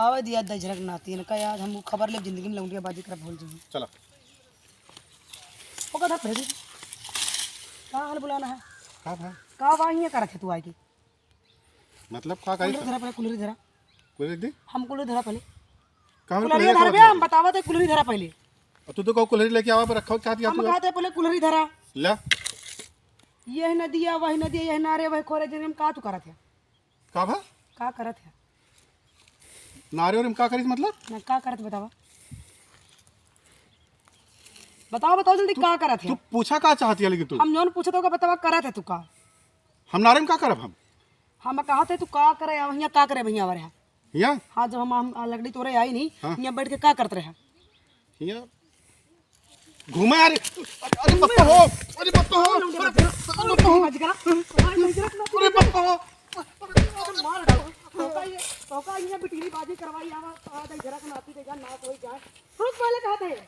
आवे दिया दई झरक नाती न का यार हम खबर ले जिंदगी में लौंडिया बाजी कर भूल जाऊं। चला ओ कदा फिर का हाल बुलाना है का भाई का वाही कर रखे तू आई की मतलब का करी कुलरी धरा पहले कुलरी धरा कुलरी दे हम कुलरी धरा पहले कहां कुलरी धरा बे हम बतावा तो कुलरी धरा पहले तू तो को कुलरी लेके आवा पर रखो क्या दिया हम तू कहते पहले कुलरी धरा ले यह नदिया वही नदिया यह नारे वही खोरे जे हम का तू करत है का भा का करत है नारे और का करी मतलब ना का करत बतावा बताओ बताओ जल्दी का करत है तू पूछा का चाहती है लेकिन तू हम जोन पूछत होगा बतावा करत है तू का हम नारे में का करब हम कहते तू का करे वहिया का करे भैया वर है हिया हाँ जब हम लकड़ी तोड़े आई नहीं यहाँ बैठ के का करते रहे हिया घूमे अरे अरे पप्पा हो अरे पप्पा हो अरे पप्पा हो मार डालो तो का ये बिटिली बाजी करवाई आवा आ दई जरा नाती के जा ना कोई जाए रुक पहले कहते हैं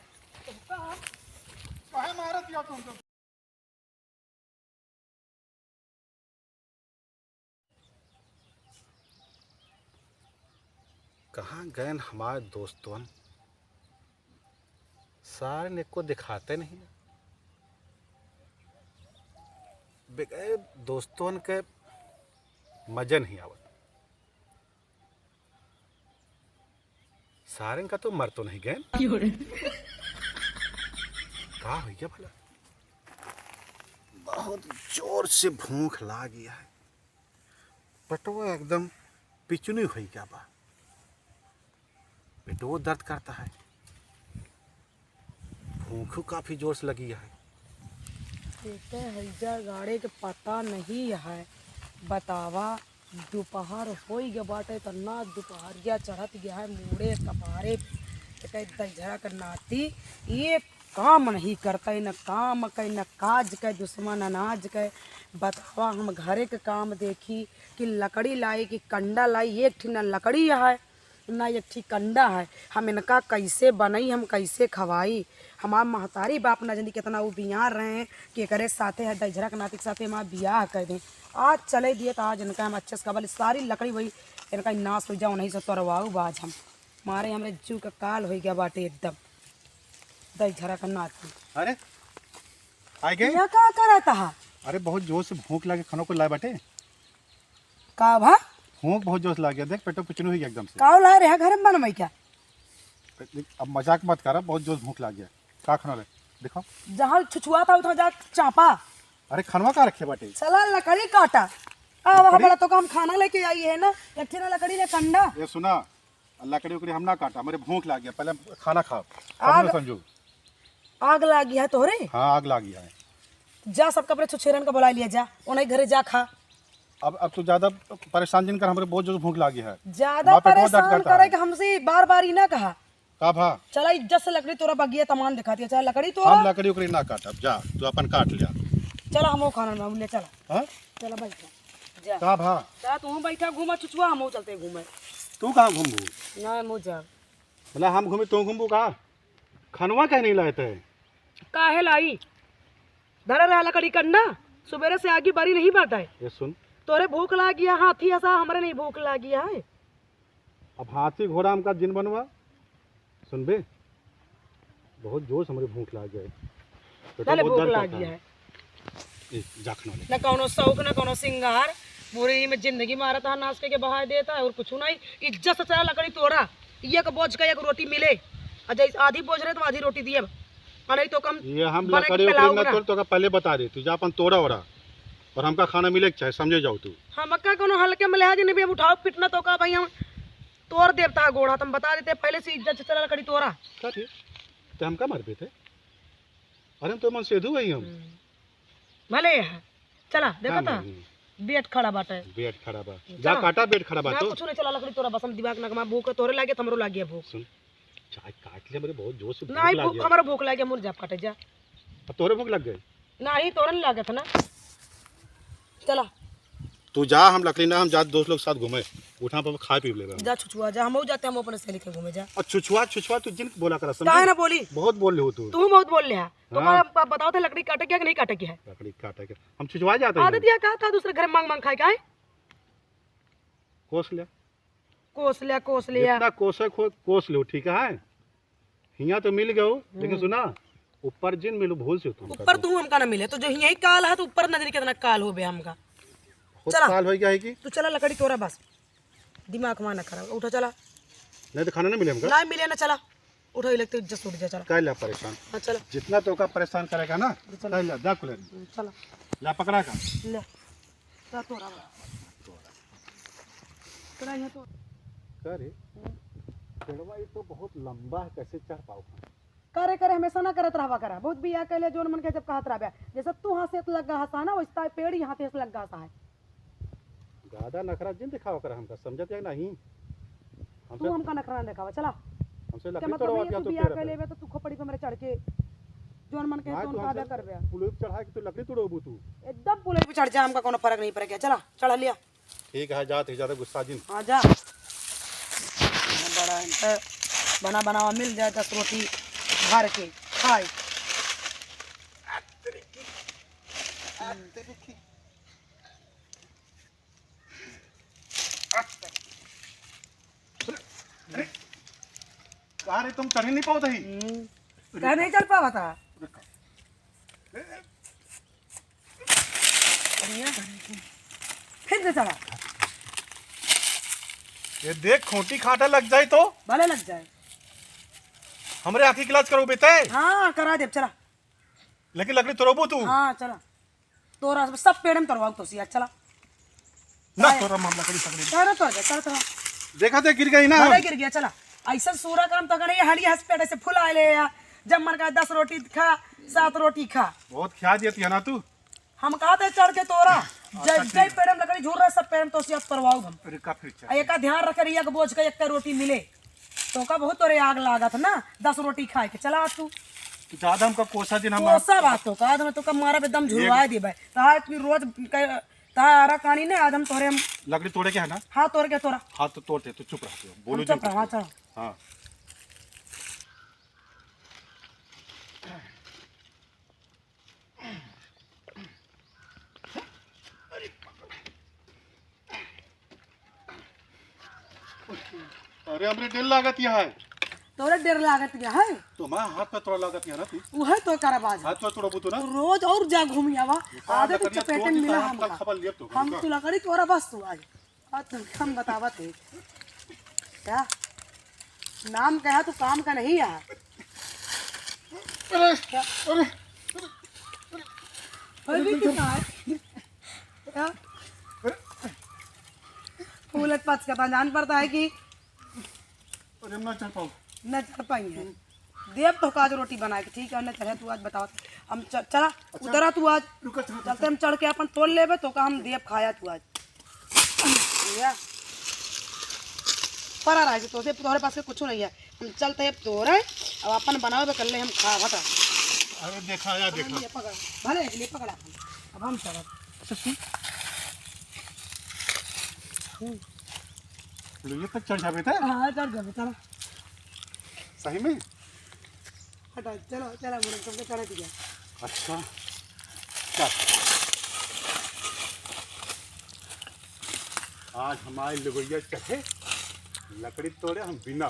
काहे मारत या तुम कहाँ गए हमारे दोस्तों सारे ने को दिखाते नहीं बगैर दोस्तों के मजा नहीं आवत सारे का तो मर तो नहीं गए का हो गया भला बहुत जोर से भूख लाग गया है पेटवा एकदम पिचुनी हो गया बा पेटो दर्द करता है भूख काफी जोर से लगी है कहते हैजा गाड़ी के पता नहीं है बतावा दोपहर हो गया बाटे तो ना दोपहरिया चढ़त गया है मुड़े कपारे झड़क नाती ये काम नहीं करते न काम के न काज के दुश्मन अनाज के बतावा हम घरे के काम देखी कि लकड़ी लाई कि कंडा लाई एक ठीक न लकड़ी है ना एक ठीक कंडा है हम इनका कैसे बनई हम कैसे खवाई हमार महतारी बाप न जानी कितना वो बियार रहे हैं कि करे साथे है दजरा के नाती के साथे हमारा बियाह कर दें आज चले दिए तो आज इनका हम अच्छे से कबल सारी लकड़ी वही इनका नाश हो जाओ नहीं से तोड़वाऊ बाज हम मारे हमारे जू का काल हो गया बाटे एकदम दजरा का नाती अरे आ गए यहाँ का करता है अरे बहुत जोर से भूख लगे खानों को लाए बाटे का भा भूख बहुत जोर से लग गया देख पेटो पिचनू हुई एकदम से का ला रहे घर में बनवाई क्या अब मजाक मत करा बहुत जोर भूख लग गया का खाना रे देखो जहाँ छुछुआ था उतना जा चापा अरे खानवा का रखे बाटे चला लकड़ी काटा वहाँ बड़ा तो हम खाना लेके आई है ना एक ना लकड़ी ने कंडा ये सुना लकड़ी उकड़ी हम ना काटा मेरे भूख लग गया पहले खाना खाओ आग समझो आग लागी है तोहरे हाँ आग लग गया है जा सब कपड़े छुछेरन का बुला लिया जा उन्हें घरे जा खा अब तू ज्यादा परेशान जिन कर हमारे बहुत जोर भूख लगी है ज्यादा परेशान करे कि हमसे बार बार ही ना कहा का भा चला इज्जत से लकड़ी तोरा बगिया तमान दिखाती है चाहे लकड़ी तो हम लकड़ी उकड़ी ना काटा जा तू अपन काट लिया चला हम खाना में ले चला हाँ चला बैठा जा का भा जा तू बैठा घूमा छुछुआ हम चलते घूमे तू कहाँ घूमबू ना मुँह जा बोला हम घूमे तू घूमबू का खनवा कह नहीं लाए थे काहे लाई धरा रहा लकड़ी करना सुबेरे से आगे बारी नहीं बात है ये सुन तोरे भूख लागी है हाथी ऐसा हमारे नहीं भूख लागी है अब हाथी घोड़ा हमका जिन बनवा सुन बे बहुत जोर से हमारी भूख लग गए पहले भूख लागी है न कोनो शौक न कोनो सिंगार पूरी में जिंदगी मारा था नाश्ते के बहा देता है और कुछ नहीं इज्जत से चला लकड़ी तोड़ा एक बोझ का एक रोटी मिले अजय आधी बोझ रहे तो आधी रोटी दिए नहीं तो कम ये हम लकड़ी उकड़ी न तो पहले बता दे तू जा अपन तोड़ा ओड़ा और हमका खाना मिले चाहे समझे जाओ तू हम का कोनो हल्के में लिहाज नहीं उठाओ पिटना तो का भाई हम तोड़ देवता गोड़ा तुम बता देते पहले से इज्जत से चला लकड़ी तोड़ा क्या थे तो हम का मर पे थे अरे हम तो मन सेधु वही हम भले है चला देखा था बेट खड़ा बाटे बेट खड़ा बा जा काटा बेट खड़ा बा तो कुछ नहीं चला लकड़ी तोड़ा बस हम दिमाग नगमा भूख तोरे लागे हमरो लागे भूख सुन चाय काट ले मेरे बहुत जोर से नहीं भूख हमारा भूख लागे मुर जा काटे जा अब तोरे भूख लग गई नहीं तोरन लागे था ना चला तू जा हम लकड़ी ना हम जा दोस्त लोग साथ घूमे उठा पर खा पी लेगा जा छुछुआ जा हम जाते हम अपने सहेली के घूमे जा और छुछुआ तू जिन बोला कर काहे ना बोली बहुत बोल ले हो तू बहुत बोल ले है तो बताओ थे लकड़ी काटे क्या कि नहीं काटे क्या है लकड़ी काटे क्या हम छुछुआ जाते हैं आदत या कहा था दूसरे घर मांग मांग खाए का है कोस ले कोस लिया जितना कोस लो, ठीक है। हिया तो मिल गयो, लेकिन सुना ऊपर जिन मिलू भूल से तुम ऊपर तू हमका ना मिले तो जो यही काल है तो ऊपर नजर कितना काल हो बे हमका। चला काल हो गया है कि तू चला लकड़ी तोरा बस दिमाग माना खराब उठा चला नहीं तो खाना नहीं मिले हमका। ना मिले ना चला उठो इलेक्ट्रिक जस उठ जा चला कह ला परेशान, हाँ चला जितना तो का परेशान करेगा ना कह ला जा कुले चला ला पकड़ा का ले ता तोरा तोरा यहाँ तो करे पेड़वा ये तो बहुत लंबा है, कैसे चढ़ पाओ। करे हमेशा ना करत रहवा करा बहुत बिया कहले जोन मन के जब कहत रहबे जैसे तू हाथ से लगा हसा ना वैसा पेड़ यहाँ से लगा हसा है। ज्यादा नखरा जिन दिखाओ कर हमका समझत है नहीं, तू हमका नखरा दिखावा चला हमसे क्या लकड़ी मतलब तोड़वा ये दिया तू तो बिया पेड़ कहले बे तो तू खोपड़ी पे मेरे चढ़ के जोन मन के पे तो उनका आदा करबे पुलिस चढ़ा के तो लकड़ी तोड़बू तू। एकदम पुले पे चढ़ जा हमका कोनो फर्क नहीं पड़ेगा चला चढ़ा लिया। ठीक है जात ज्यादा गुस्सा जिन आ जा बड़ा है बना बनावा मिल जाए 10 रोटी भर के खाए। अरे तुम चढ़ नहीं पाओ ही कह नहीं चढ़ पावा था फिर से चढ़ा ये देख खोटी खाटा लग जाए तो भले लग जाए हमरे आँखी क्लास करो बेटे। हाँ करा दे चला लेकिन लकड़ी तोड़बू तू हाँ चला तोरा सब पेड़ में तोड़वा तो सिया चला ना तोरा हम लकड़ी पकड़ी चल तो जा चल तो देखा थे गिर गई ना भले गिर गया चला ऐसा सूरा काम तो करे हरी हंस पेड़ से फुला ले या जब मन का 10 रोटी खा 7 रोटी खा बहुत ख्याल देती है ना तू। हम कहते चढ़ के तोरा जय पेड़ में लकड़ी झूर रहा सब पेड़ में तो सिया करवाओ हम अरे का फिर चल एक ध्यान रखे रहिए कि बोझ के एक रोटी मिले तो का बहुत तोरे आग लागत ना 10 रोटी खाए के चला तू ज्यादा हमका कोसा दिन हम कोसा बातों का आदम तो का मारा पे दम झुरवा देबे ता इतनी रोज तारा कहानी ने आदम तोरे हम लकड़ी तोड़े के है ना हाथ तोड़ के तोरा हाथ तो तोड़ते तो चुप रहो बोलो चुप रहा चल हाँ अरे हमरे डेल लागत यहाँ है तोरे देर लागत गया है तो मैं हाथ पे तोड़ा लागत यहाँ ना तू वो है तो कराबाज हाथ पे तोड़बू तू ना रोज और जा घूम आवा आधे तो चपेटे में मिला हमका हमका खबर लिया तो हम तू लकड़ी तोरा बस तू आज तुम हम बतावत है क्या नाम कहा तू काम का नहीं है अरे अरे अभी कितना है क्या फूलत पच का जान पड़ता है कि अरे हम ना चल पाऊँ न चढ़ पाएंगे देव तो काज रोटी बना के ठीक है न चढ़े तू आज बताओ हम चला उधरा तू आज रुका चल चलते हम चढ़ के अपन तोड़ लेबे तो का हम देव खाया तू आज भैया परा रहा है तो से तोहरे पास कुछ नहीं है हम चलते हैं तोरे अब अपन बनावे कर ले हम खा बता अरे देखा या देखा ये पकड़ भले ले पकड़ा अब हम चला ये तक चढ़ जावे थे हाँ चढ़ गए चलो सही में हटा चलो चला मुझे तुमको चढ़ा दिया अच्छा चल आज हमारे लगोइया चढ़े लकड़ी तोड़े हम बिना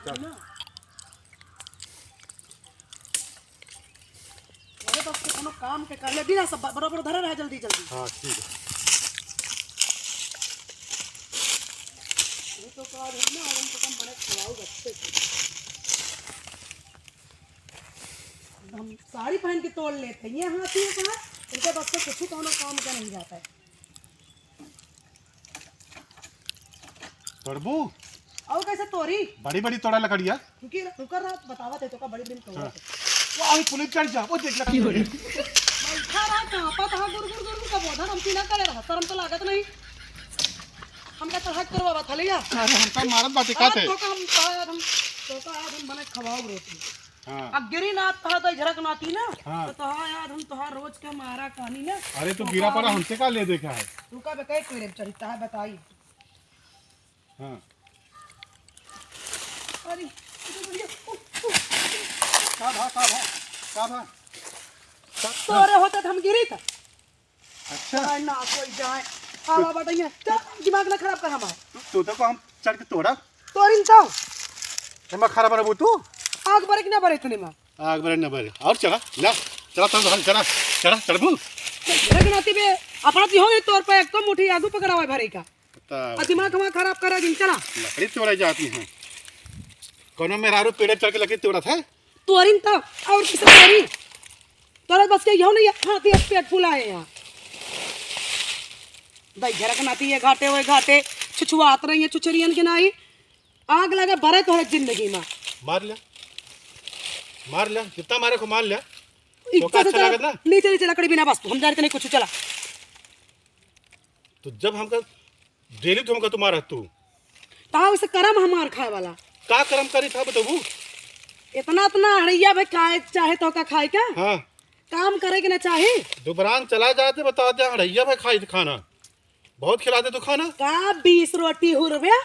चल अरे तो कोनो काम के कर ले बिना सब बराबर धरे रहे जल्दी जल्दी हाँ ठीक है ये तो काज है ना और हमको कम बने खिलाओ अच्छे से हम साड़ी पहन के तोड़ लेते हैं ये हाथी है कहाँ इनके बस से कुछ कोनो काम का नहीं जाता है तोड़बू और कैसे तोरी बड़ी बड़ी तोड़ा लकड़िया क्योंकि रुकर रहा बतावा थे तो का बड़ी दिन तोड़ वो अभी पुलिस चढ़ जा वो देख लकड़ी बैठा रहा कहाँ पर कहाँ गुड़ गुड़ गुड़ का बोधा हम पीना करे रहा शर्म तो लागत नहीं हम का चढ़ा करवा था लिया अरे हम तो मारत बाटे का थे तो का हम बने खवाओ रोटी हाँ अब गिरी ना तहा तो झरक नाती ना हाँ। तो तहा याद हम तोहार रोज के मारा कहानी ना अरे तो गिरा पड़ा हमसे का ले देखा है तू का बेकाई पेड़ चढ़ता है बताई हाँ अरे का भा तोरे होते तो हम गिरी था अच्छा ना कोई जाए आवा बताइए चल दिमाग ना खराब कर हमारा तू तो को हम चढ़ के तोड़ा तोरिन तो हम खराब रहो तू आग बरे कि ना बरे इतने में आग बरे न बरे और चला ला चला चल चला चला चढ़ बोल रगनाती बे अपना ती होगी तौर पे एक तो मुट्ठी आगू पकड़ा हुआ भरे का पता दिमाग हमारा खराब कर दिन चला लकड़ी तोड़ाई जाती है कोनो मेहरारू पेड़े चढ़ के लकड़ी तोड़ा था तोरिन तो और किस तोरी तोरा बस के यो नहीं हाथी पेट फुलाए यहाँ भाई झरक नाती है घाटे हुए घाटे छुछुआत रही है छुछरियन के नाई आग लगे भरे तो है जिंदगी में मार लिया जितना मारे को मार लिया इक्का से अच्छा लगा ना? नीचे नीचे लकड़ी बिना बस हम जा रहे नहीं कुछ चला तो जब हमका डेली तो हमका तुम्हारा तू ताऊ से करम हमार खाए वाला का कर्म करी था बताबू इतना इतना हड़िया भाई खाए चाहे तो का खाए क्या हाँ काम करे कि ना चाहे दुबरान चला जाते बता दे हड़ैया भाई खाई खाना बहुत खिलाते तो खाना का 20 रोटी हो रुपया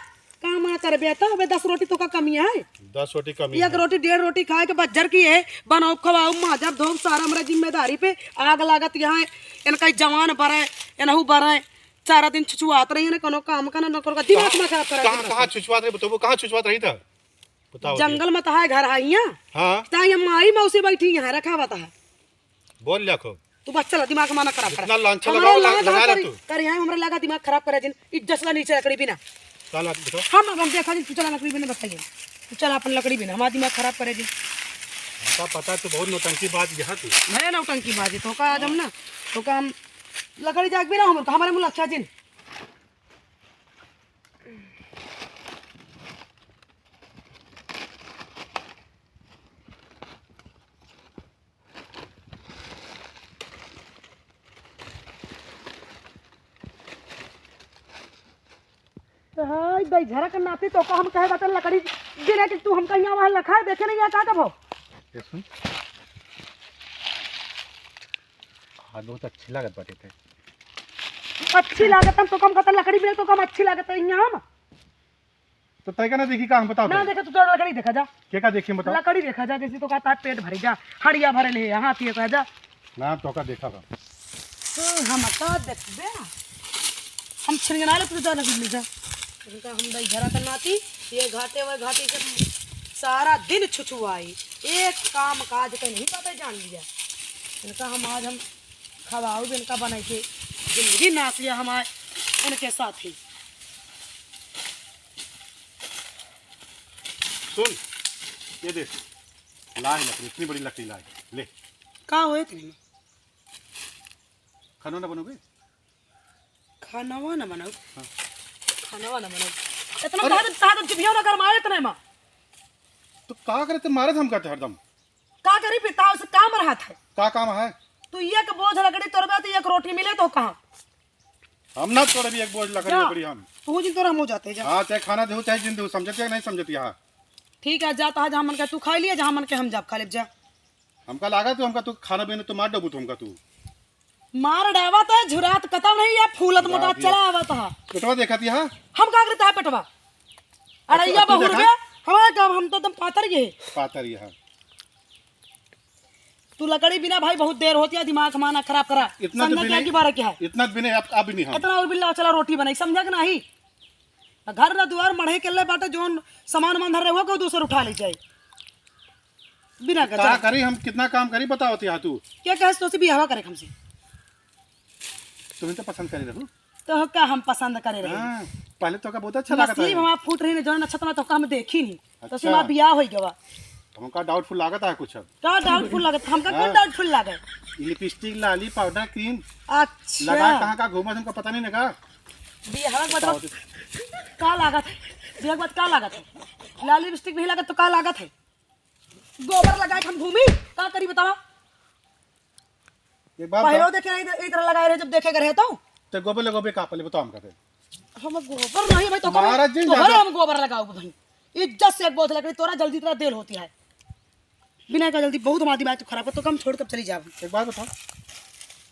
काम ना कर बेटा अब 10 रोटी तो का कमी है 10 रोटी कमी एक रोटी 1.5 रोटी खाए के बज्जर की है बनाओ खवाओ माजब धोम सारा हमारा जिम्मेदारी पे आग लागत यहाँ इनका जवान बरे इनहू बरे सारा दिन छुछुआत रही है कोनो काम का ना करो दिमाग में खराब करा कहाँ छुछवात रही बताबू कहाँ छुछवात रही था बताओ जंगल में तो है घर आई यहाँ हाँ ताई माई मौसी बैठी यहाँ रखा हुआ था बोल लिया खो तू बस चला दिमाग माना खराब इतना लांछा लगाओ लगा ले तू कर यहाँ हमरा लगा दिमाग खराब करे जिन इज्जत ला नीचे लकड़ी बिना चला देखो हम देखा जिन तू चला लकड़ी बिना बताइए तू चला अपन लकड़ी बिना हमारा दिमाग खराब करे जिन हमका पता तो बहुत नौटंकी बात यहाँ तू है नौटंकी बाजी तो का आज हम ना तो का हम लकड़ी जाग बिना हमारे मुँह अच्छा जिन हाय भाई झरक नाती तो को हम कहे बता लकड़ी गिरा कि तू हमका यहाँ वहाँ रखा है देखे नहीं यहाँ का कब हो ये सुन हाथ बहुत अच्छी लागत बाटे थे अच्छी लागत हम तो कम कहता लकड़ी बिना तो कम अच्छी लागत है यहाँ हम तो तय का ना देखी का हम बताओ ना देखे तू तो लकड़ी देखा जा क्या देखी बताओ लकड़ी देखा जा जैसे तो कहता है पेट भरी जा हड़िया भरे ले यहाँ आती है कहा जा ना तो का देखा था तो हम का देख दे हम छिड़गना ले तू जा लकड़ी ले जा इनका हम भाई झरा करनाती ये घाटे हुए घाटे के सारा दिन छुछुआई एक काम काज का नहीं पता जान लिया इनका हम आज हम खवाओ भी इनका बनाई के जिंदगी नाच लिया हमारे उनके साथ ही सुन ये देख लाई लकड़ी इतनी बड़ी लकड़ी लाई ले का हुए इतनी खाना ना बनोगे खानावा ना बनाओ हाँ। खानावा ना बनाओ इतना ताकत जिभियो ना गरमाए इतने में तो का करे ते मारे हम कहते हरदम का करी पिता उस काम रहा था का काम है तू एक बोझ लकड़ी तोड़बे तो एक रोटी मिले तो कहाँ हम ना तोड़े भी एक बोझ लकड़ी क्या? लकड़ी हम तू जिन तोरा हम हो जाते जा हाँ चाहे खाना दे चाहे जिंदू समझती है नहीं समझती है ठीक है जाता है जहाँ मन के तू खा लिया जहाँ मन के हम जाब खा ले जा हमका लागा तो हमका तू खाना पीने तो मार डबू तो हमका तू मार डावा तो झुरात कतम नहीं या फूलत मोटा चला आवत है पेटवा देखा थी हाँ हम का करता है पेटवा अड़ैया तू बहुर देखा? गया हमारा काम हम तो तुम पातर ये पातर ये हाँ तू लकड़ी बिना भाई बहुत देर होती है दिमाग हमारा खराब करा इतना तो समझा भी क्या नहीं। की बारे क्या है इतना भी नहीं अब भी नहीं हम इतना और बिल्ला चला रोटी बनाई समझा कि नहीं घर ना द्वार मढ़े के ले बाटे जोन सामान मान धर रहे हो को दूसर उठा ले जाए बिना का कर करी हम कितना काम करी बताओ ती हाँ तू क्या कहे तो से भी हवा करे हमसे तुम्हें तो पसंद करी रहू तो क्या हम पसंद करे रहे हाँ पहले तो का बहुत अच्छा लगा नसीब था हमारा फूट रही ने जो नक्षत्र में तो का हम देखी नहीं तो अच्छा। सीमा बियाह हो गया हमका डाउटफुल लागत है कुछ अब का डाउटफुल लागत हमका कौन हाँ। डाउटफुल लागे लिपस्टिक लाली पाउडर क्रीम अच्छा लगा कहाँ कहाँ घूमा हमको पता नहीं लगा बियाह बताओ का लागत है बियाह के बाद का लागत है लाल लिपस्टिक भी लागत तो का लागत है गोबर लगाए हम घूमी का करी बतावा एक बात पहले देखे नहीं इधर लगाए रहे जब देखे रहे तो गोबे लगोबे का पहले बताओ हम कहते हम गोबर नहीं भाई तो महाराज जी तो ज्यादा- हम गोबर लगाओ भाई इज्जत से एक बोतल लकड़ी तोरा जल्दी तरह देर होती है बिना का जल्दी बहुत हमारी बात खराब है तो कम छोड़ कर चली जाओ एक बात बताओ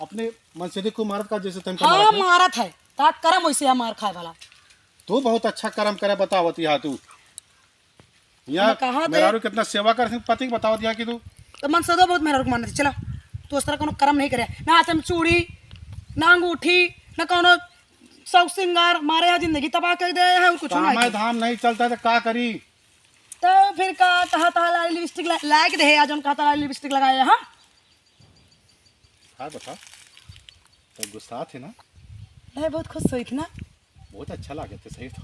अपने मनसीदी को मारत का जैसे तुम हाँ मारत है ता करम वैसे है मार खाए वाला तू बहुत अच्छा कर्म करे बतावत यहाँ तू मैं कहाँ यहाँ थे? मेरा कितना सेवा कर पति को बतावत यहाँ की तू तो मन सदा बहुत मेहनत मानते थे चला तो उस तरह कोनो कर्म नहीं करे ना हाथ में चूड़ी ना अंगूठी ना कोनो शौक सिंगार मारे यहाँ जिंदगी तबाह कर दे है और कुछ काम नहीं। धाम नहीं चलता तो का करी। तो फिर का कहा था लिपस्टिक लायक दे आज हम कहा था लिपस्टिक लगाए। हाँ हाँ बता तो गुस्सा थे ना। मैं बहुत खुश हुई थी ना। बहुत अच्छा लगे थे सही तो।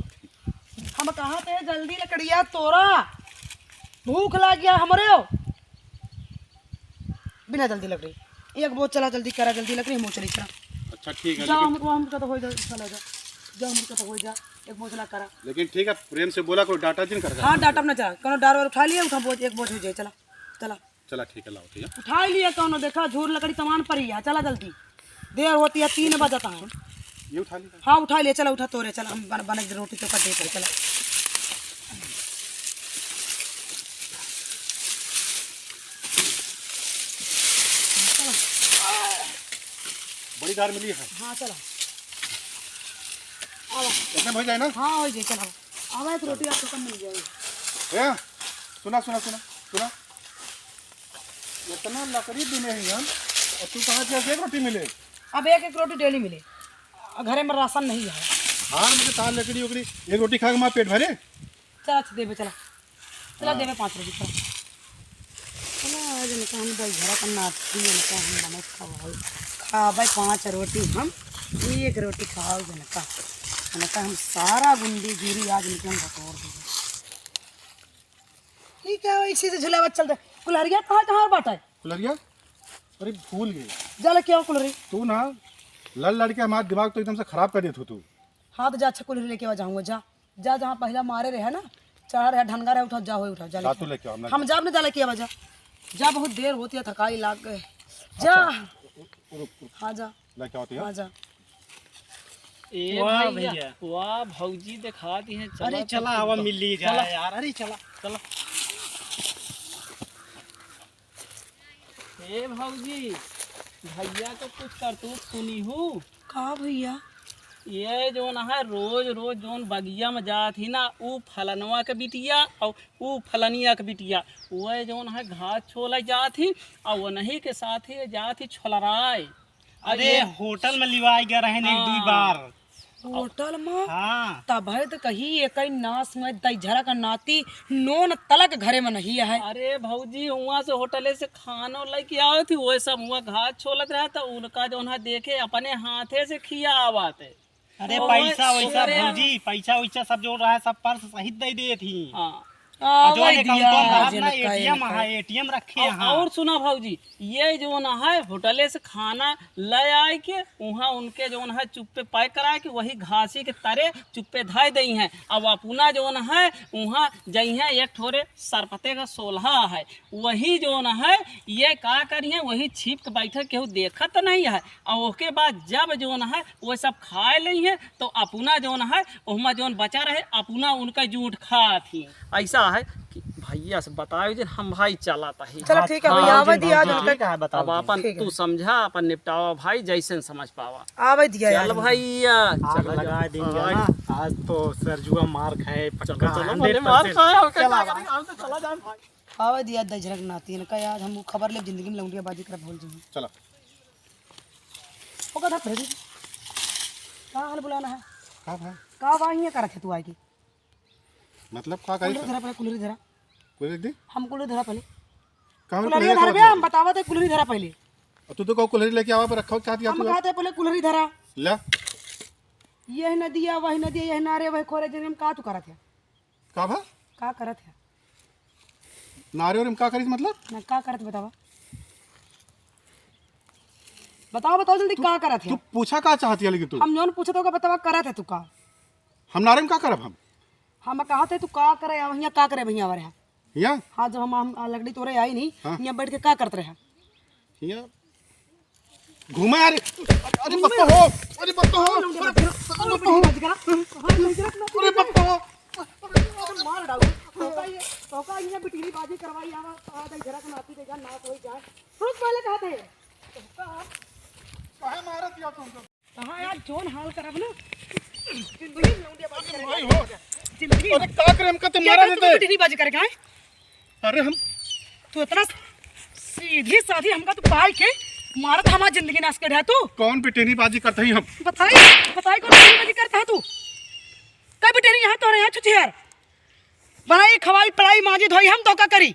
हम कहा थे जल्दी लकड़िया तोड़ा भूख लग गया हमारे हो। बिना जल्दी लकड़ी एक बहुत चला जल्दी करा जल्दी लकड़ी मुँह चली चला। अच्छा ठीक है जाओ लेकिन, हमका तो हो जा चला जा जाओ हमका तो हो जा एक बोझ ला करा। लेकिन ठीक है प्रेम से बोला कोई डाटा जिन कर। हाँ डाटा अपना चला कौन डार वार उठा लिया उठा बोझ एक बोझ हो जाए। चला चला चला ठीक है लाओ ठीक है। उठा लिया कौन देखा झूर लकड़ी सामान पर ही है। चला जल्दी देर होती है 3 बजता है। ये उठा लिया। हाँ उठा लिया चला उठा तोरे चला हम बना रोटी तो कर दे चला। बड़ी दार मिली है। हाँ चला इतने में हो जाए ना। हाँ हो जाए चला आवा एक रोटी आपको कम मिल जाएगी। ए, सुना सुना सुना सुना इतना लकड़ी भी नहीं हम और तू कहाँ से एक रोटी मिले। अब एक एक रोटी डेली मिले घरे में राशन नहीं है। हाँ मुझे तार लकड़ी उकड़ी एक रोटी खा के हमारा पेट भरे। चला देवे चला चला देवे 5 रोटी चला चला आज इनका हम भाई घर का नाती इनका हम बना खा भाई 5 रोटी हम 1 रोटी खाओ इनका इनका हम सारा गुंडी गिरी आज इनके हम बतौर देंगे। ठीक है इसी से झुलावा चलते। कुल्हरिया कहाँ कहाँ बाटा है। कुलरिया अरे भूल गए जल क्या कुल्हरी। तू ना लड़ लड़ के हमारा दिमाग तो एकदम से खराब कर देते तू। हाँ तो जा अच्छा कुल्हरी लेके जाऊँगा जा जा जहाँ पहला मारे रहे ना चढ़ा रहे ढनगा रहे उठा जा हो उठा जा तू लेके आओ हम जब न जाला किया जा जा बहुत देर होती है थकाई लाग गए जा। हाँ जा लेके आओ हाँ जा। ए भैया वाह भौजी दिखाती हैं। अरे चला हवा मिल ली जाए यार। अरे चला चलो ए भौजी भैया को कुछ करतूत सुनी हूँ। कहा भैया ये जो न है रोज रोज जोन बगिया में जात ही ना ऊ फलनवा के बिटिया और ऊ फलनिया के बिटिया वह जोन है घास छोला जात ही और वो नहीं के साथ ही जात ही छोलराय। अरे होटल में लिवाई गया रहे एक 2 बार। होटल में हाँ तब है तो कहीं एक नाश में दईझरा का नाती नोन तलक घरे में नहीं है। अरे भौजी वहाँ से होटले से खानो लेके आओ थी वो सब वहाँ घास छोलत रहा था उनका जो है देखे अपने हाथे से खिया आवाते। अरे और पैसा वो- वैसा अरे भौजी पैसा वैसा सब जो रहा है सब पर्स सहित दे दी थी। हाँ जो वही दिया अपना जिनका एटीएम इनका। है एटीएम रखे हैं। और सुना भौजी ये जो न है होटले से खाना ले आए के वहाँ उनके जो न है चुप्पे पैक करा के वही घासी के तरे चुप्पे धाय दई हैं। अब अपना जो न है वहाँ जई है एक ठोरे सरपते का 16 है वही जो न है ये का करिए वही छिप के बैठे केहू देखत नहीं है। और उसके बाद जब जो न है वो सब खाए ली है तो अपना जो न है वहाँ जो बचा रहे अपना उनका जूठ खा थी। ऐसा है कि भैया से बताओ जे हम भाई चलाता ही। चलो ठीक है भैया आवे दिया आज हाँ। उनका क्या है बताओ। अब अपन ठीक है। तू समझा अपन निपटावा भाई जैसे समझ पावा। आवे दिया चल यार भैया आग चल लगा देंगे हाँ, ना। आज तो सरजुआ मार खाए चलो पक्का चलो भले मार 100%। खाया ओके चला क्या करेंगे, हम तो चला जाए भाई। आवे दिया दईझरा का नाती इनका यार हम खबर ले जिंदगी में लौंडिया बाजी कर भूल जाएंगे। चला ओका था फिर कहाँ हाल बुलाना है हाँ भाई कहाँ वाही कर रखे तू आएगी मतलब का करी कुलरी धरा पहले कुलरी धरा कोई देख दी हम कुलरी धरा पहले कहाँ कुलरी धरा बे हम बतावा थे कुलरी धरा पहले तू तो कहो कुल्हड़ी लेके आवा पर रखा क्या दिया हम तू कहते पहले कुलरी धरा ला यही नदिया वही नदिया यही नारे वही खोरे जिन हम का तू करत है का भा का करत है नारे और का करी मतलब ना का करत बतावा बताओ बताओ जल्दी का करत तू है। पूछा का चाहती है लेकिन तू हम जौन पूछत होगा बतावा करत है तू का हम नारे में का करब हम कहते तू का करे वहिया का करे भैया हमारे यहाँ यहाँ हाँ जब हम लकड़ी तोड़े आई नहीं हाँ। यहाँ बैठ के का करते रहे यहाँ घूमा यार अरे बत्ता हो अरे बत्ता हो अरे बत्ता हो मार डालू तो ये बिटिरी बाजी करवाई आवा जरा के नाती के जान ना कोई जाए रुक पहले कहते हैं काहे मारत दिया तुमको कहाँ यार जोन हाल करब ना जिंदगी में लौंडिया बाजी करेगा भाई हो जिंदगी अरे का करे हमका तो मारा देते बिटिरी बाजी करेगा अरे हम तू इतना सीधी साधी हमका तू पाल के मारत हमारी जिंदगी नाश कर है तू। कौन पिटेनी बाजी करते ही हम? बताई बताई कौन जिंदगी करता है तू? कई बेटे यहाँ तो यहाँ छुछियार बनाई खवाई पढ़ाई माजी धोई हम तो का करी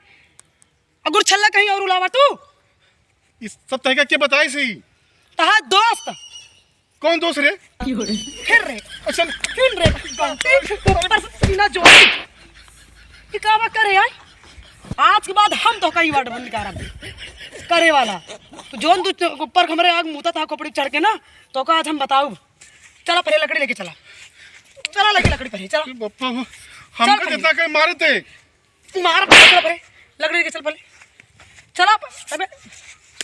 अगर छल्ला कहीं और उलावा तू इस सब तरीका के बताई सी? तहा दोस्त कौन दोस्त रे? फिर रे अच्छा फिर रे पर सीना जोड़ी ये कावा करे आई आज के बाद हम तो कई वाट बंद कर करे वाला तो जोन तू ऊपर हमरे आग मुता था खोपड़ी चढ़ के ना तो का आज हम बताऊ। चला पहले लकड़ी लेके चला चला लेके लकड़ी पहले चला बप्पा हमको चल जितना के मारे थे मार चला पहले लकड़ी लेके चल पहले चला अबे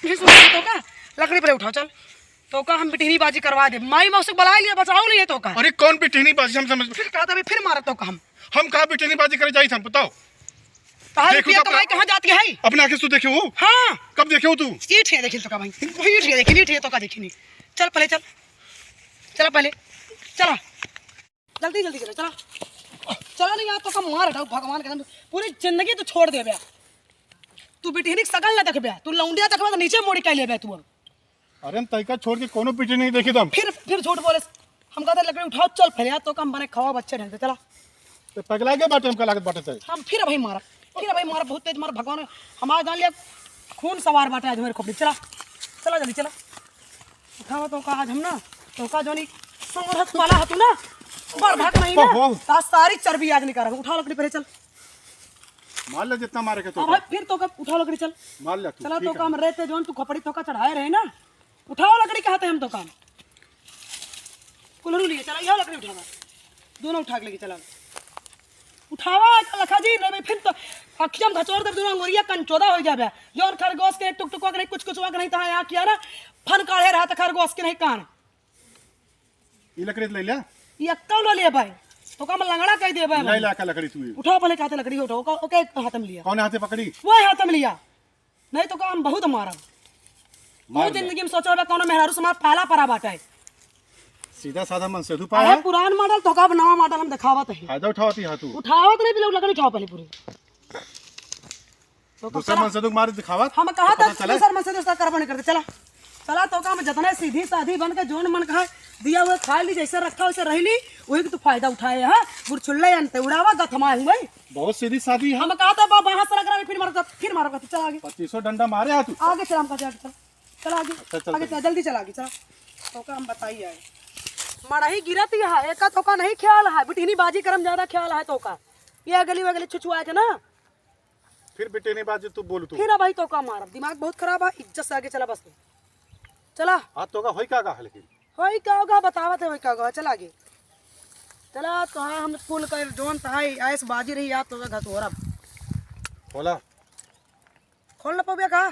ये सुन तो का लकड़ी पहले उठाओ चल तो का हम बिटहनी बाजी करवा दे माई मौसी बुला लिया बचाओ लिए तो का अरे कौन पिटेनी बाजी हम समझ फिर कहा था फिर मारा तो का हम कहाँ पिटेनी बाजी करे जाई हम बताओ? कहा देखो रुपया तो कमाई कहाँ जाती है अपने आंखें से तू देखे हो? हाँ कब देखे हो तू? ये ठीक है देखी तो का भाई ये ठीक है देखी तो का देखी नहीं चल पहले चल चला पहले चला जल्दी जल्दी चलो चला चला नहीं यार तो का मार हटाओ भगवान के नाम पूरी जिंदगी तू छोड़ दे बे तू बिटहनी सकल ना देख बे तू लौंडिया देखबा तो नीचे मोड़ी के ले बे तू अरे हम तरीका छोड़ के कोनो पिटे नहीं देखे दम। फिर झूठ बोले हम कहते लकड़ी उठाओ चल पहले यार तो का हम बने खावा बच्चे ढंग से चला तो पगला के बाटे हमका लागत बाटे थे हम फिर भाई मारा बहुत तेज मारा भगवान हमारा जान लिया खून सवार बाटे आज मेरे खोपड़ी चला चला जल्दी चला उठावा तो का आज हम ना तो का जोनी संगरहत वाला हतू ना बर भाग नहीं ना ता सारी चर्बी आज निकाल उठा लकड़ी पहले चल मार ले जितना मारे के तो अब फिर तो का उठा लकड़ी चल मार ले तू चला तो का हम रहते जोन तू खोपड़ी तो का चढ़ाए रहे ना उठाओ लकड़ी कहते हैं हम तो काम कुल्हड़ू लिए चला यह लकड़ी उठावा दोनों उठा के लेके चला उठावा लखा जी नहीं फिर तो अखियम घचोर दे दोनों अंगुरिया कंचोदा हो जाबे जोन खरगोश के टुक टुकवा के नहीं कुछ वा के नहीं ता या किया ना फन काढ़े रहा त खरगोश के नहीं कान ये लकड़ी ले ले ये अक्का लो ले भाई तो काम लंगड़ा कह दे भाई ले ला का लकड़ी तू उठाओ पहले कहते लकड़ी उठाओ ओके हाथ में लिया कौन हाथे पकड़ी? वो हाथ में लिया नहीं तो काम बहुत मारा बहुत जिंदगी में सोचा कौन मेहरारू समाज पहला परा बाटा है सीधा साधा मन से तू अरे पाया पुरान मॉडल तो का नवा मॉडल हम दिखावत है फायदा उठावती है तू उठावत नहीं पहले लकड़ी उठाओ पहले पूरी तो दूसरा मन से तू मार दिखावत हम कहा था दूसरा मन से दूसरा करबो नहीं करते चला चला तो का हम जितने सीधी साधी बन के जोन मन कहा दिया हुआ खा ली जैसे रखा वैसे रह ली वही की तू फायदा उठाए है बुरछुल्ले अंते उड़ावा गथमा हुई बहुत सीधी सादी है। हम कहा था बाबा हाथ से रख फिर मारो चल आगे 2500 डंडा मारे है तू आगे चला हम कहा चल आगे चल, आगे चल जल्दी चला आगे चला तो का हम बताइए आए मड़ाही गिरत ही है एक तो का नहीं ख्याल है बिटहनी बाजी करम ज्यादा ख्याल है तो का ये गली वगली छुछुआ के ना फिर बेटे ने बात तू बोल तू फिर भाई तो का मार दिमाग बहुत खराब है इज्जत से आगे चला बस चला हाथ तो का होई का लेकिन होई का होगा बतावत है होई का होगा चल आगे चला तो हाँ हम फुल कर जोन तहाई ऐस बाजी रही याद तो घर तोरा खोला खोल ना पाबे का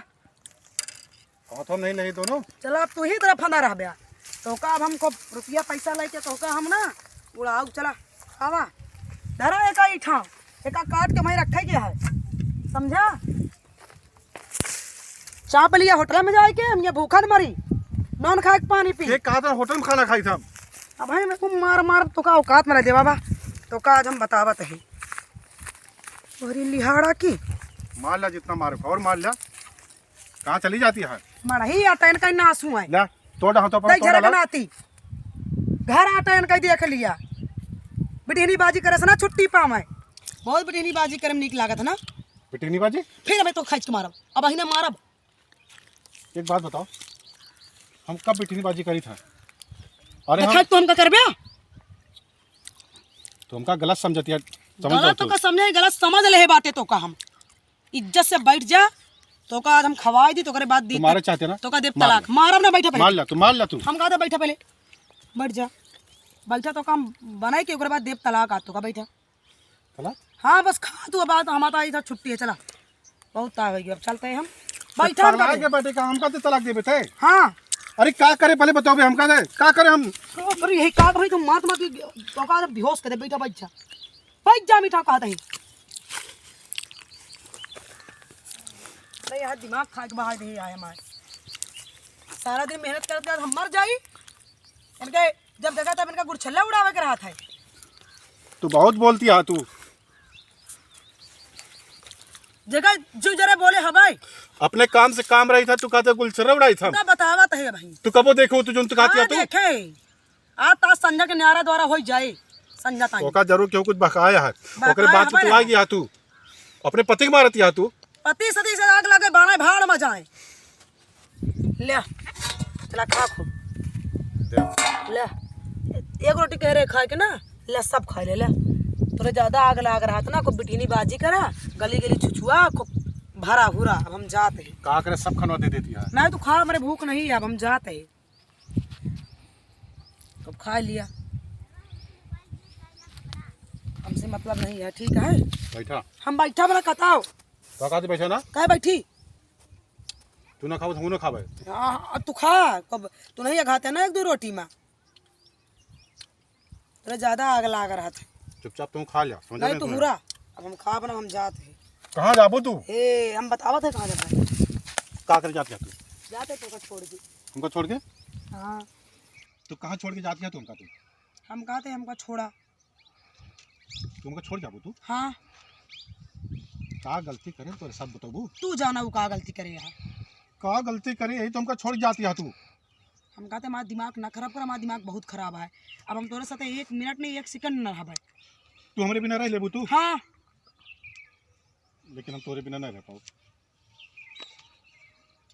हाथों नहीं दोनों चला अब तू ही तरफ फंदा रह बया तो का अब हमको रुपया पैसा लेके तो का हम ना उड़ाऊ चला आवा धरा एका इठा एका काट के मैं रखा गया है समझा चाप लिया होटल में जाए के हम ये भूखा न मरी नॉन खा के पानी पी एक कहा था होटल में खाना खाई था अब भाई मेरे को मार तो का औकात में दे बाबा तो का आज हम बतावत है और लिहाड़ा की मार ला जितना मार और मार ला कहाँ चली जाती है मड़ही आटन का नासू है ला तोड़ा हाथों पर घर बनाती घर आटन का देख लिया बिटहनी बाजी करे से ना छुट्टी पाम है बहुत बिटहनी बाजी करे में निक लागत है ना बेटी बाजी फिर हमें तो खींच के मारब अब अही ना मारब एक बात बताओ हम कब बेटी बाजी करी था अरे हम तो हमका करबे तो हमका गलत समझती है गलत तो का समझे गलत समझ ले बाटे तो का हम इज्जत से बैठ जा तो का आज हम खवाई दी तो करे बाद दी तुम्हारे चाहते ना तो का देव तलाक मारब ना बैठा मार ला तू हम कहा था बैठा पहले बैठ जा बैठा तो काम बनाए के ओकरे बाद देव तलाक आ तो का बैठा चला हाँ बस खा तू बात हमारा इधर छुट्टी है चला बहुत आ गई अब चलते हैं हम बैठा तलाक के बेटे का हमका तो तलाक देबे थे हाँ अरे क्या करे पहले बताओ बे हमका दे क्या करे हम तो यही कहा भाई तुम मात मात तो का बेहोश कर दे बैठा बैठ जा मीठा कहा था अरे यार दिमाग खा के बाहर नहीं आए हमारे सारा दिन मेहनत करते हम मर जाई इनके जब देखा तब इनका गुड़छल्ला उड़ावे के रहा था तू बहुत बोलती है तू देखा जो जरा बोले हवाई अपने काम से काम रही था, तू कहते गुलछरा उड़ाई था। का बतावत है भाई। तू कबो देखो तू जो कहती है तू देखे आज ताज संजय के न्यारा द्वारा हो जाए संजय ताई ओका जरूर क्यों कुछ बकाया है। बकाया ओकरे बात हमारे तू आ गया तू अपने पति के मारती है तू। पति सती से आग लगे बाणे भाड़ में जाए। ले चला खा खूब ले एक रोटी कह रहे खाए के ना ले सब खा ले तोरे ज्यादा आग लाग रहा था ना को बिटिनी बाजी करा गली गली छुछुआ को भरा हुरा। अब हम जाते हैं का करे सब खाना दे देती है। नहीं तो खा मेरे भूख नहीं है। अब हम जाते हैं तो खा लिया हमसे मतलब नहीं है। ठीक है बैठा हम बैठा बना कताओ तो कहते बैठा ना कहे बैठी तू ना खाओ तो हम ना खावे। हाँ तू खा कब तू नहीं खाते ना एक दो रोटी में तेरा ज्यादा आग लाग रहा था। चुपचाप तू खा लिया समझ नहीं तू हुरा। अब हम खा बना हम जाते हैं। कहाँ जाबो तू? ए हम बतावत है कहाँ जाता है। का कर जाती है तू? जाते तो छोड़ के हमको छोड़ के? हाँ तू कहाँ छोड़ के जाती है तू? हमका तू हम कहते हैं हमका छोड़ा तू हमको छोड़ जाबो तू? हाँ का गलती करे तो सब बताबू। तू जाना वो का गलती करे यहाँ का गलती करे यही तो हमको छोड़ जाती है तू। हम कहते हमारा दिमाग ना खराब कर। हमारा दिमाग बहुत खराब है। अब हम तोरे साथ 1 मिनट नहीं 1 सेकंड ना रह। तू हमारे बिना रह लेबू तू? हाँ लेकिन हम तोरे बिना नहीं रह पाओ।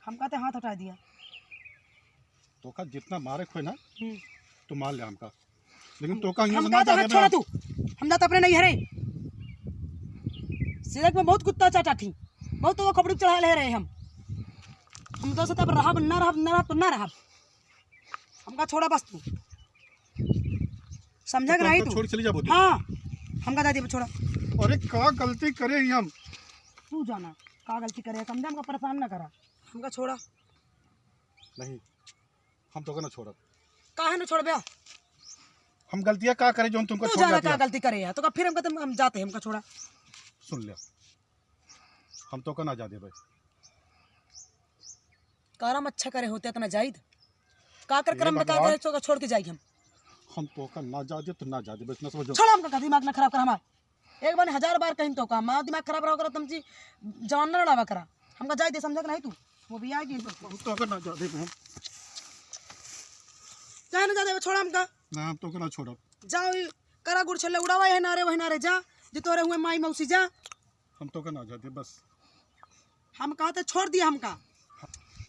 हम कहते हाथ हटा दिया तो का जितना मारे खोए ना तो मार ले हमका। लेकिन तो का हम कहते हाथ छोड़ा तू। हम जाते अपने नहीं हरे सिरक में बहुत कुत्ता चाटा थी बहुत तो कपड़े चढ़ा ले रहे हम तो साथ रहा ना रहा तो ना रहा। हमका छोड़ा बस तू समझा कि नहीं तू? छोड़ चली जाबो तू? हाँ हमका दादी छोड़ा। अरे का गलती करे ही हम? तू जाना का गलती करे समझा हमका परेशान ना करा। हमका छोड़ा नहीं हम तो का ना छोड़ब। काहे ना छोड़ बे? हम गलतियां का करे जो हम तुमको तू छोड़ जाना जाती का है। गलती करे है तो का फिर हम जाते हैं। हमका छोड़ा सुन ले हम तो का ना जा दे भाई। करम अच्छा करे होते तो ना जाइद का कर करम बता दे तो छोड़ के जाएगी हम तो का ना जा दे तो ना जा दे बस ना समझो। छोड़ हमका दिमाग ना खराब कर। हमारा एक बार 1000 बार कहीं तो का हमारा दिमाग खराब रहा करा तुम जी जवान ना लड़ावा करा। हमका जाए दे समझा कि नहीं तू? वो भी आएगी हम तो का ना जा दे हम चाहे ना जा दे छोड़ा हमका ना हम तो का ना छोड़ब। जाओ करा गुड़ छल्ले उड़ावा है नारे वही नारे जा जो तोरे हुए माई मौसी जा। हम तो का ना जा दे बस। हम कहते छोड़ दिया हमका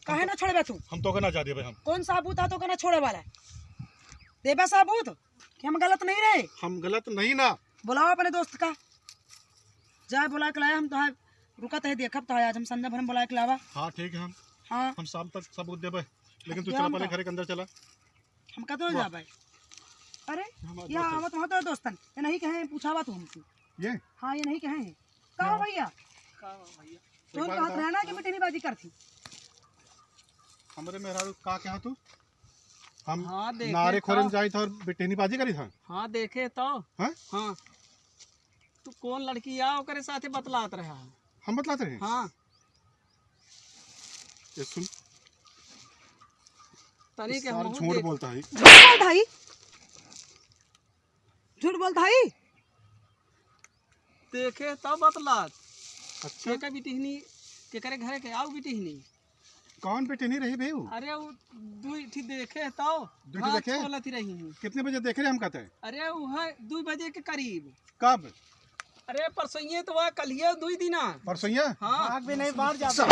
काहे ना छोड़े तू? हम तो का ना जा दे भाई। हम कौन साबूत है तो कहना छोड़े वाला देबा साबूत कि हम गलत नहीं रहे? हम गलत नहीं ना। बुलाओ अपने दोस्त का जाए बुला के लाया। हम तो है रुका तो है देखब तो है आज हम संजय भर में बुला के लावा। हाँ ठीक है हाँ हम शाम तक सबूत देबे। लेकिन तू क्या चला हम पहले का? घर के अंदर चला। हम कहते हो जा भाई। अरे हमारा यहाँ दोस्त आवत वहाँ तो दोस्तन ये नहीं कहे पूछावा तू हमसे। ये हाँ ये नहीं कहे कहा भैया तो बात कहते बताओ। रहना कि मिट्टी बाजी करती हमरे मेहरारू का कहा तू? हम हाँ, देखे नारे खोरे में तो। जाई था और बेटेनी बाजी करी था। हाँ देखे तो हाँ हाँ तू कौन लड़की आ ओकरे साथे बतलात रहा है? हम बतलाते हैं। हाँ ये सुन तनी के सार हम झूठ बोलता है। झूठ बोलता है देखे तो बतलात अच्छा के बिटिहनी के करे घरे के आओ बिटिहनी। कौन बेटेनी रही भाई? अरे वो दुई ठी देखे तो दुई ठी देखे? बोलती रही हूँ। कितने बजे देख रहे हम कहते हैं? अरे वो है 2 बजे के करीब। कब? अरे परसों तो वह कलिए 2 दिना। परसोइया? हाँ भी नहीं बाहर जाता।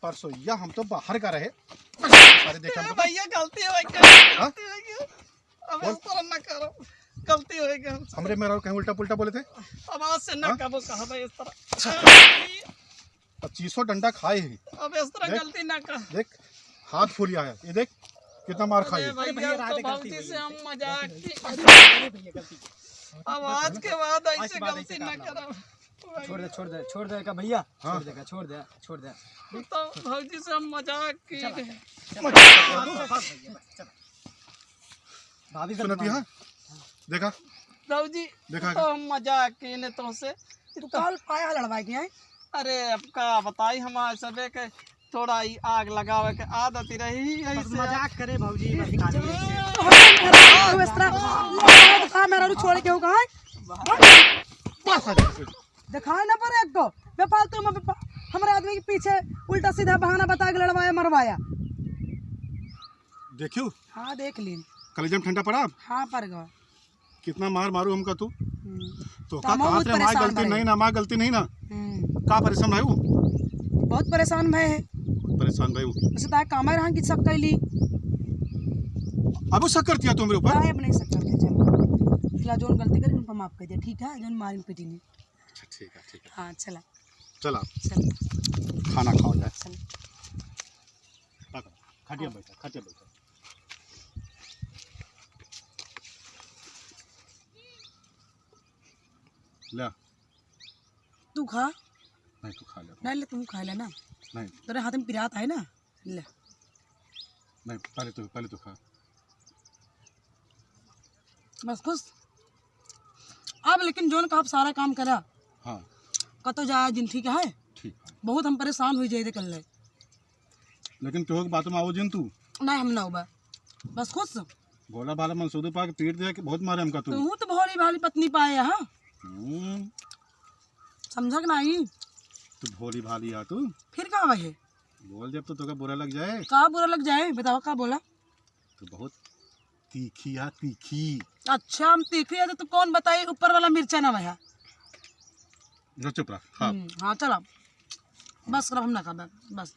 परसोइया हम तो बाहर का रहे सारे देखे हमको। भैया गलती हो गई हाँ? गलती हो गई। अब इस तरह ना करो गलती हो गई। हमरे मेहरारू कहीं उल्टा पुल्टा बोले थे। अब आज से ना हाँ? कबो कहा भाई इस तरह। 2500 डंडा खाए ही। अब इस तरह देख। गलती ना कर। देख हाथ फूलिया है ये देख कितना मार खाई है। अरे भैया तो भौजी से हम मजाक की। अब आज के बाद ऐसे गलती ना करो। छोड़ दे का भैया। हाँ। छोड़ दे तो भौजी से हम मजाक की। भाभी से सुनती है देखा भौजी देखा तो हम मजाक की ने तो से। तू कल पाया लड़वाई के है अरे अब का बताई हमारे सबे के थोड़ा ही आग लगावे के आदत रही ऐसे। मजाक करे भौजी बस इस तरह मेरा छोड़ के होगा बस आ जा। दिखाए ना पर एक को बेफालतू में हमारे आदमी के पीछे उल्टा सीधा बहाना बता के लड़वाया मरवाया। देखियो हाँ देख ली। कलेजम ठंडा पड़ा अब? हाँ पर गवा। कितना मार मारू हमका तू तो का बहुत कहा रे माँ परेशान गलती भये। नहीं ना माँ गलती नहीं ना का परेशान भाई बहुत परेशान भय है। परेशान भाई उसे ताकि काम रहा कि सब कैली अब शक करती है तू मेरे ऊपर? काहे अपने शक करते चलो फिलहाल जोन गलती करी उनको माफ कर दिया ठीक है जोन मारी पिटी ने। अच्छा ठीक है हाँ चला चला चल खाना खाओ जाए। चल खटिया बैठा ले तू खा नहीं तू खा ले नहीं ले तुम खा लेना नहीं तेरे हाथ में पिरात है ना ले नहीं पहले तो खा बस खुश अब लेकिन जोन का आप सारा काम करा हाँ कतो जाए दिन ठीक है ठीक है बहुत हम परेशान हुई जाए कल ले लेकिन तो बात में आओ जिन तू नहीं हम ना होगा बस खुश बोला भाला मनसूदे पा के पीट दिया कि बहुत मारे हमका तू तू तो भोली भाली पत्नी पाए हाँ समझा कि नहीं तू भोली भाली आ तू फिर कहाँ वही बोल जब तो तुका बुरा लग जाए कहाँ बुरा लग जाए बताओ कहाँ बोला तो बहुत तीखी आ तीखी। अच्छा हम तीखी है तो तू कौन बताई ऊपर वाला मिर्चा ना वहा चुप रहा हाँ हाँ चलो बस कर हम ना खा बस